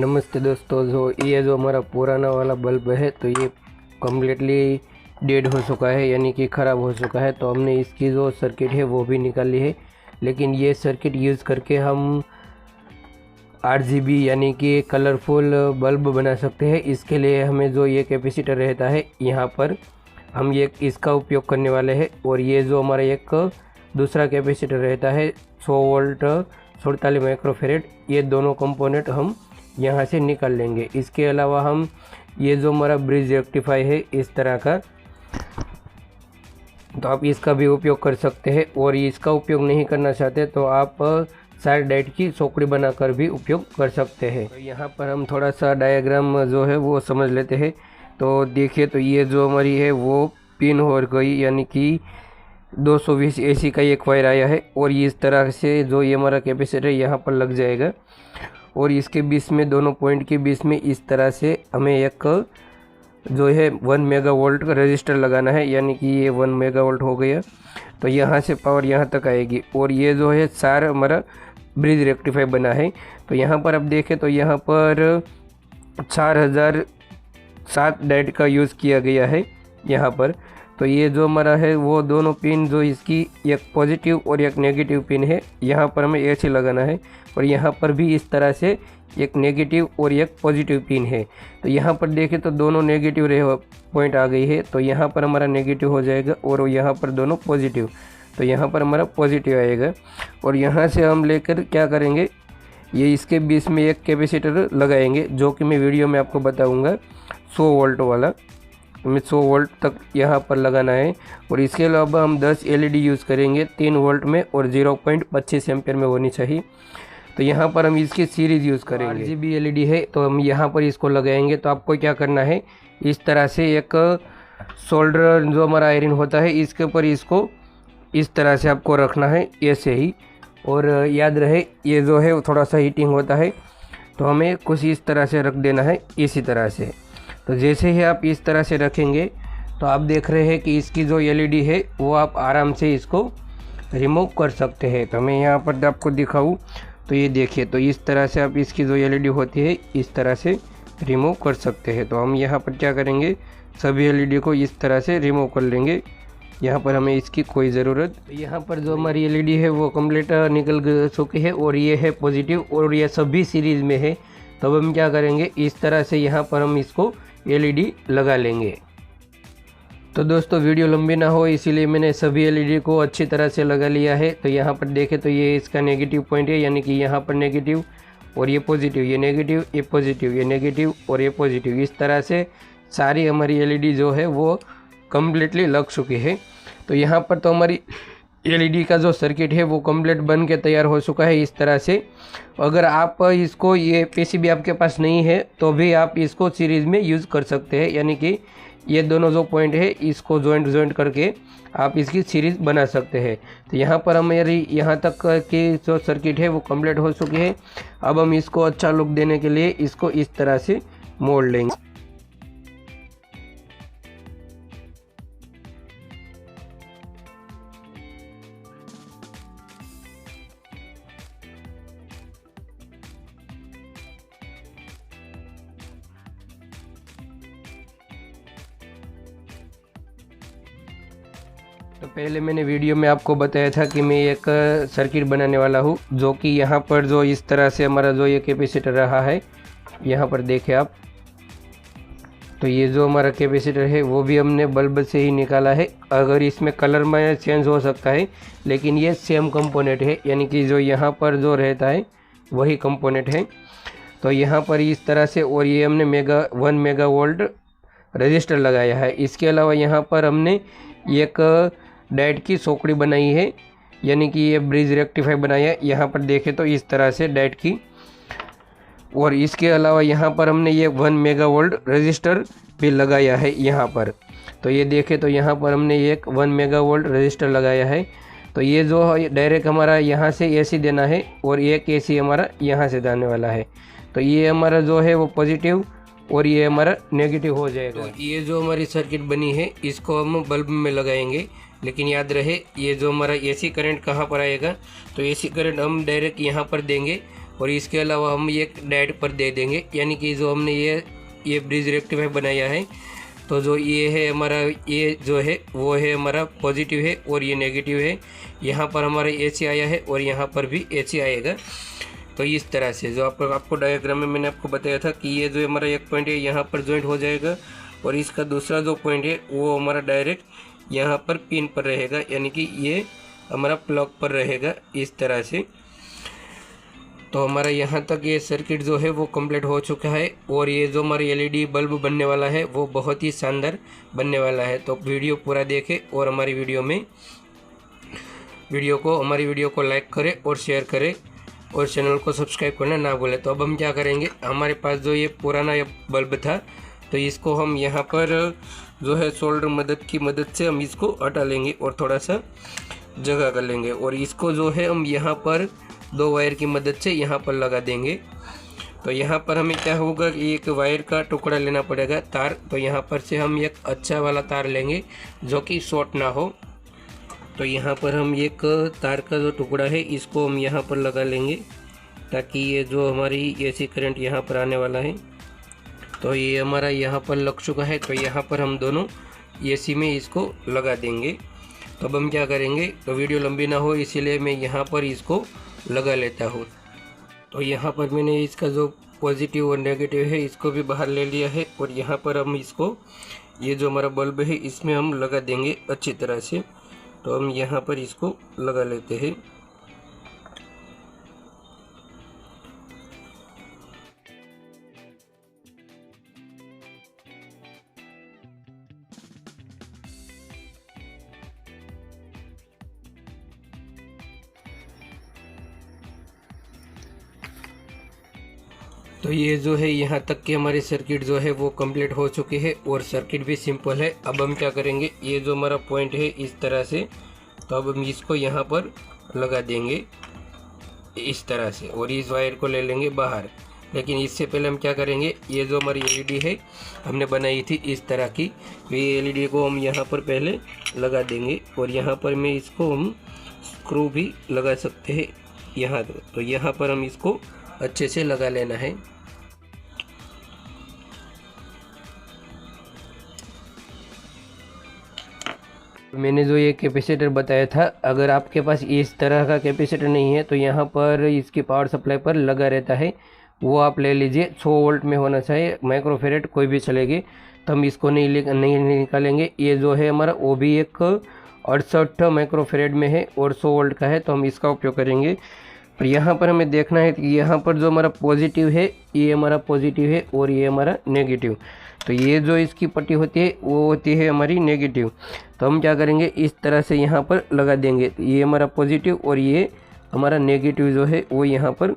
नमस्ते दोस्तों, ये जो हमारा पुराना वाला बल्ब है तो ये कम्प्लीटली डेड हो चुका है, यानी कि ख़राब हो चुका है। तो हमने इसकी जो सर्किट है वो भी निकाली है, लेकिन ये सर्किट यूज़ करके हम RGB यानी कि कलरफुल बल्ब बना सकते हैं। इसके लिए हमें जो ये कैपेसिटर रहता है यहाँ पर हम ये इसका उपयोग करने वाले हैं। और ये जो हमारा एक दूसरा कैपेसिटर रहता है 100 वोल्ट 47 माइक्रोफेरेड, ये दोनों कंपोनेंट हम यहाँ से निकाल लेंगे। इसके अलावा हम ये जो हमारा ब्रिज रेक्टिफाई है इस तरह का, तो आप इसका भी उपयोग कर सकते हैं। और इसका उपयोग नहीं करना चाहते तो आप साइड डाइट की सोकड़ी बनाकर भी उपयोग कर सकते हैं। तो यहाँ पर हम थोड़ा सा डायग्राम जो है वो समझ लेते हैं। तो देखिए, तो ये जो हमारी है वो पिन हो गई, यानी कि 220 AC का एक वायर आया है। और इस तरह से जो ये हमारा कैपेसिटर यहाँ पर लग जाएगा, और इसके बीच में दोनों पॉइंट के बीच में इस तरह से हमें एक जो है 1 मेगावोल्ट का रजिस्टर लगाना है, यानी कि ये 1 मेगावोल्ट हो गया। तो यहाँ से पावर यहाँ तक आएगी। और ये जो है सारा हमारा ब्रिज रेक्टिफाई बना है। तो यहाँ पर आप देखें तो यहाँ पर 4007 डाइट का यूज़ किया गया है यहाँ पर। तो ये जो हमारा है वो दोनों पिन जो इसकी एक पॉजिटिव और एक नेगेटिव पिन है, यहाँ पर हमें ऐसे लगाना है। और यहाँ पर भी इस तरह से एक नेगेटिव और एक पॉजिटिव पिन है। तो यहाँ पर देखें तो दोनों नेगेटिव पॉइंट आ गई है, तो यहाँ पर हमारा नेगेटिव हो जाएगा और यहाँ पर दोनों पॉजिटिव, तो यहाँ पर हमारा पॉजिटिव आएगा। और यहाँ से हम लेकर क्या करेंगे, ये इसके बीच में एक कैपेसिटर लगाएंगे, जो कि मैं वीडियो में आपको बताऊँगा 100 वोल्ट वाला। हमें 100 वोल्ट तक यहाँ पर लगाना है। और इसके अलावा हम 10 LED यूज़ करेंगे 3 वोल्ट में और 0.25 एम्पेयर में होनी चाहिए। तो यहाँ पर हम इसकी सीरीज़ यूज़ करेंगे। RGB LED है, तो हम यहाँ पर इसको लगाएंगे। तो आपको क्या करना है, इस तरह से एक सोल्डर जो हमारा आयरन होता है इसके ऊपर इसको इस तरह से आपको रखना है, ऐसे ही। और याद रहे ये जो है थोड़ा सा हीटिंग होता है, तो हमें कुछ इस तरह से रख देना है, इसी तरह से। तो जैसे ही आप इस तरह से रखेंगे तो आप देख रहे हैं कि इसकी जो LED है वो आप आराम से इसको रिमूव कर सकते हैं। तो मैं यहाँ पर आपको दिखाऊँ तो ये देखिए, तो इस तरह से आप इसकी जो LED होती है इस तरह से रिमूव कर सकते हैं। तो हम यहाँ पर क्या करेंगे, सभी LED को इस तरह से रिमूव कर लेंगे। यहाँ पर हमें इसकी कोई ज़रूरत। यहाँ पर जो हमारी LED है वो कम्प्लीट निकल चुकी है और ये है पॉजिटिव और ये सभी सीरीज़ में है। तो अब हम क्या करेंगे, इस तरह से यहाँ पर हम इसको LED लगा लेंगे। तो दोस्तों वीडियो लंबी ना हो इसीलिए मैंने सभी LED को अच्छी तरह से लगा लिया है। तो यहाँ पर देखें तो ये इसका नेगेटिव पॉइंट है, यानी कि यहाँ पर नेगेटिव और ये पॉजिटिव, ये नेगेटिव, ये पॉजिटिव, ये नेगेटिव और ये पॉजिटिव। इस तरह से सारी हमारी LED जो है वो कम्प्लीटली लग चुकी है। तो यहाँ पर तो हमारी LED का जो सर्किट है वो कम्प्लीट बन के तैयार हो चुका है इस तरह से। अगर आप इसको ये PCB आपके पास नहीं है तो भी आप इसको सीरीज़ में यूज़ कर सकते हैं, यानी कि ये दोनों जो पॉइंट है इसको जॉइंट करके आप इसकी सीरीज़ बना सकते हैं। तो यहाँ पर हमारी यहाँ तक की जो सर्किट है वो कम्प्लीट हो चुकी है। अब हम इसको अच्छा लुक देने के लिए इसको इस तरह से मोड़ लेंगे। तो पहले मैंने वीडियो में आपको बताया था कि मैं एक सर्किट बनाने वाला हूँ, जो कि यहाँ पर जो इस तरह से हमारा जो ये कैपेसिटर रहा है, यहाँ पर देखें आप। तो ये जो हमारा कैपेसिटर है वो भी हमने बल्ब से ही निकाला है। अगर इसमें कलर में चेंज हो सकता है, लेकिन ये सेम कंपोनेंट है, यानी कि जो यहाँ पर जो रहता है वही कंपोनेंट है। तो यहाँ पर इस तरह से, और ये हमने 1 मेगावोल्ट रजिस्टर लगाया है। इसके अलावा यहाँ पर हमने एक डाइट की सोकड़ी बनाई है, यानी कि ये ब्रिज रेक्टिफाई बनाया है। यहाँ पर देखें तो इस तरह से डाइट की। और इसके अलावा यहाँ पर हमने ये 1 मेगावोल्ट रजिस्टर भी लगाया है यहाँ पर। तो ये देखें तो यहाँ पर हमने एक 1 मेगावोल्ट रजिस्टर लगाया है। तो ये जो डायरेक्ट हमारा यहाँ से AC देना है और एक AC हमारा यहाँ से जाने वाला है। तो ये हमारा जो है वो पॉजिटिव और ये हमारा नेगेटिव हो जाएगा। तो ये जो हमारी सर्किट बनी है इसको हम बल्ब में लगाएंगे। लेकिन याद रहे ये जो हमारा AC करंट कहाँ पर आएगा, तो AC करंट हम डायरेक्ट यहाँ पर देंगे और इसके अलावा हम एक डेड पर दे देंगे, यानी कि जो हमने ये ब्रिज रेक्टिफायर बनाया है, तो जो ये है हमारा, ये जो है वो है हमारा पॉजिटिव है और ये नेगेटिव है। यहाँ पर हमारा AC आया है और यहाँ पर भी AC आएगा। तो इस तरह से जो आपको डायग्राम में मैंने आपको बताया था कि ये जो हमारा एक पॉइंट है यहाँ पर जॉइंट हो जाएगा और इसका दूसरा जो पॉइंट है वो हमारा डायरेक्ट यहाँ पर पिन पर रहेगा, यानी कि ये हमारा प्लग पर रहेगा इस तरह से। तो हमारा यहाँ तक ये सर्किट जो है वो कंप्लीट हो चुका है और ये जो हमारा LED बल्ब बनने वाला है वो बहुत ही शानदार बनने वाला है। तो वीडियो पूरा देखें और हमारी वीडियो को लाइक करें और शेयर करें और चैनल को सब्सक्राइब करना ना भूलें। तो अब हम क्या करेंगे, हमारे पास जो ये पुराना ये बल्ब था तो इसको हम यहाँ पर जो है सोल्डर मदद से हम इसको हटा लेंगे और थोड़ा सा जगह कर लेंगे और इसको जो है हम यहाँ पर 2 वायर की मदद से यहाँ पर लगा देंगे। तो यहाँ पर हमें क्या होगा कि एक वायर का टुकड़ा लेना पड़ेगा, तार। तो यहाँ पर से हम एक अच्छा वाला तार लेंगे जो कि शॉर्ट ना हो। तो यहाँ पर हम एक तार का जो टुकड़ा है इसको हम यहाँ पर लगा लेंगे ताकि ये जो हमारी AC करंट यहाँ पर आने वाला है तो ये हमारा यहाँ पर लग चुका है। तो यहाँ पर हम दोनों AC में इसको लगा देंगे। तो अब हम क्या करेंगे, तो वीडियो लंबी ना हो इसीलिए मैं यहाँ पर इसको लगा लेता हूँ। तो यहाँ पर मैंने इसका जो पॉजिटिव और नेगेटिव है इसको भी बाहर ले लिया है और यहाँ पर हम इसको, ये जो हमारा बल्ब है इसमें हम लगा देंगे अच्छी तरह से। तो हम यहाँ पर इसको लगा लेते हैं। तो ये जो है यहाँ तक के हमारे सर्किट जो है वो कंप्लीट हो चुके हैं और सर्किट भी सिंपल है। अब हम क्या करेंगे, ये जो हमारा पॉइंट है इस तरह से, तो अब हम इसको यहाँ पर लगा देंगे इस तरह से और इस वायर को ले लेंगे बाहर। लेकिन इससे पहले हम क्या करेंगे, ये जो हमारी LED है हमने बनाई थी इस तरह की, तो ये LED को हम यहाँ पर पहले लगा देंगे और यहाँ पर मैं इसको हम स्क्रू भी लगा सकते हैं यहाँ। तो यहाँ पर हम इसको अच्छे से लगा लेना है। मैंने जो ये कैपेसिटर बताया था, अगर आपके पास इस तरह का कैपेसिटर नहीं है तो यहाँ पर इसकी पावर सप्लाई पर लगा रहता है, वो आप ले लीजिए। 100 वोल्ट में होना चाहिए, माइक्रोफेरेड कोई भी चलेगी। तो हम इसको नहीं निकालेंगे। ये जो है हमारा वो भी एक 68 माइक्रोफेरेड में है और 100 वोल्ट का है, तो हम इसका उपयोग करेंगे। पर यहाँ पर हमें देखना है कि यहाँ पर जो हमारा पॉजिटिव है ये हमारा पॉजिटिव है और ये हमारा नेगेटिव। तो ये जो इसकी पट्टी होती है वो होती है हमारी नेगेटिव। तो हम क्या करेंगे, इस तरह से यहाँ पर लगा देंगे। तो ये हमारा पॉजिटिव और ये हमारा नेगेटिव जो है वो यहाँ पर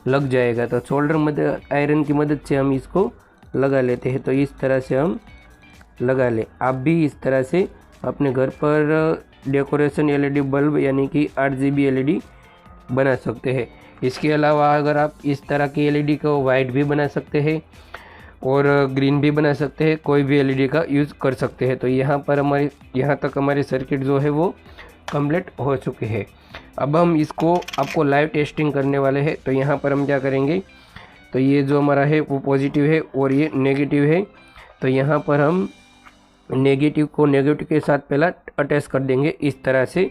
लग जाएगा। तो सोल्डर आयरन की मदद से हम इसको लगा लेते हैं। तो इस तरह से हम लगा लें। आप भी इस तरह से अपने घर पर डेकोरेशन LED बल्ब यानी कि 8GB LED बना सकते हैं। इसके अलावा अगर आप इस तरह की LED को वाइट भी बना सकते हैं और ग्रीन भी बना सकते हैं, कोई भी LED का यूज़ कर सकते हैं। तो यहाँ पर यहाँ तक हमारे सर्किट जो है वो कंप्लीट हो चुके हैं। अब हम इसको आपको लाइव टेस्टिंग करने वाले हैं। तो यहाँ पर हम क्या करेंगे, तो ये जो हमारा है वो पॉजिटिव है और ये नेगेटिव है। तो यहाँ पर हम नेगेटिव को नेगेटिव के साथ पहला अटैच कर देंगे इस तरह से।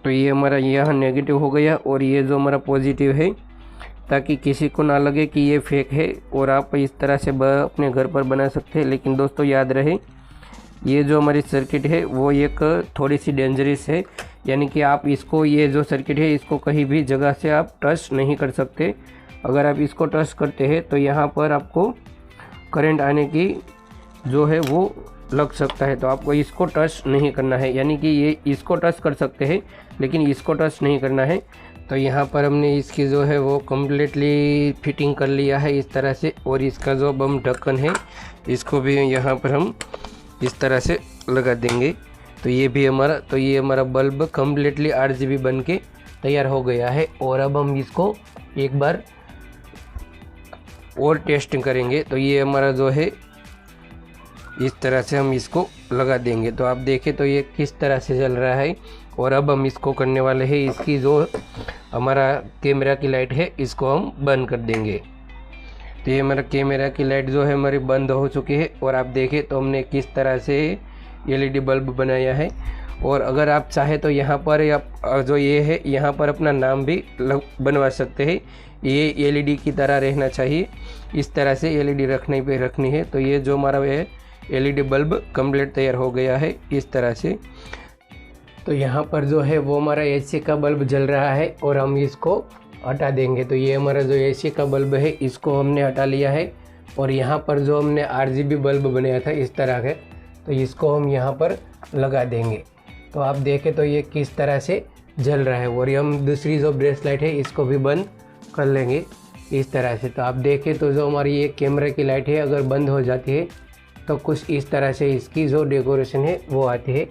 तो ये हमारा यहाँ नेगेटिव हो गया और ये जो हमारा पॉजिटिव है, ताकि किसी को ना लगे कि ये फेक है। और आप इस तरह से अपने घर पर बना सकते हैं। लेकिन दोस्तों याद रहे, ये जो हमारी सर्किट है वो एक थोड़ी सी डेंजरस है, यानी कि आप इसको, ये जो सर्किट है इसको कहीं भी जगह से आप टच नहीं कर सकते। अगर आप इसको टच करते हैं तो यहाँ पर आपको करंट आने की जो है वो लग सकता है। तो आपको इसको टच नहीं करना है, यानी कि ये इसको टच कर सकते हैं लेकिन इसको टच नहीं करना है। तो यहाँ पर हमने इसकी जो है वो कम्प्लीटली फिटिंग कर लिया है इस तरह से। और इसका जो बम ढक्कन है इसको भी यहाँ पर हम इस तरह से लगा देंगे। तो ये भी हमारा, तो ये हमारा बल्ब कम्प्लीटली 8GB बन के तैयार हो गया है। और अब हम इसको एक बार और टेस्टिंग करेंगे। तो ये हमारा जो है इस तरह से हम इसको लगा देंगे। तो आप देखें तो ये किस तरह से चल रहा है और अब हम इसको करने वाले हैं, इसकी जो हमारा कैमरा की लाइट है इसको हम बंद कर देंगे। तो ये हमारा कैमरा की लाइट जो है हमारी बंद हो चुकी है। और आप देखें तो हमने किस तरह से एलईडी बल्ब बनाया है। और अगर आप चाहे तो यहाँ पर या जो ये है यहाँ पर अपना नाम भी बनवा सकते हैं। ये एलईडी की तरह रहना चाहिए, इस तरह से एलईडी रखनी है। तो ये जो हमारा है एलईडी बल्ब कंप्लीट तैयार हो गया है इस तरह से। तो यहाँ पर जो है वो हमारा एसी का बल्ब जल रहा है और हम इसको हटा देंगे। तो ये हमारा जो एसी का बल्ब है इसको हमने हटा लिया है। और यहाँ पर जो हमने आरजीबी बल्ब बनाया था इस तरह के, तो इसको हम यहाँ पर लगा देंगे। तो आप देखें तो ये किस तरह से जल रहा है। और ये हम दूसरी जो ब्रेस लाइट है इसको भी बंद कर लेंगे इस तरह से। तो आप देखें तो जो हमारी ये कैमरे की लाइट है अगर बंद हो जाती है तो कुछ इस तरह से इसकी जो डेकोरेशन है वो आती है।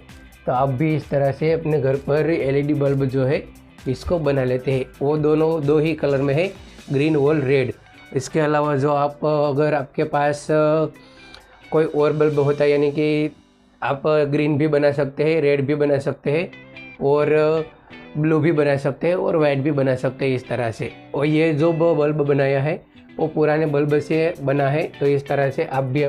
तो आप भी इस तरह से अपने घर पर एलईडी बल्ब जो है इसको बना लेते हैं। वो दोनों दो ही कलर में है, ग्रीन और रेड। इसके अलावा जो आप अगर आपके पास कोई और बल्ब होता है, यानी कि आप ग्रीन भी बना सकते हैं, रेड भी बना सकते हैं और ब्लू भी बना सकते हैं और वाइट भी बना सकते हैं इस तरह से। और ये जो बल्ब बनाया है वो पुराने बल्ब से बना है। तो इस तरह से आप भी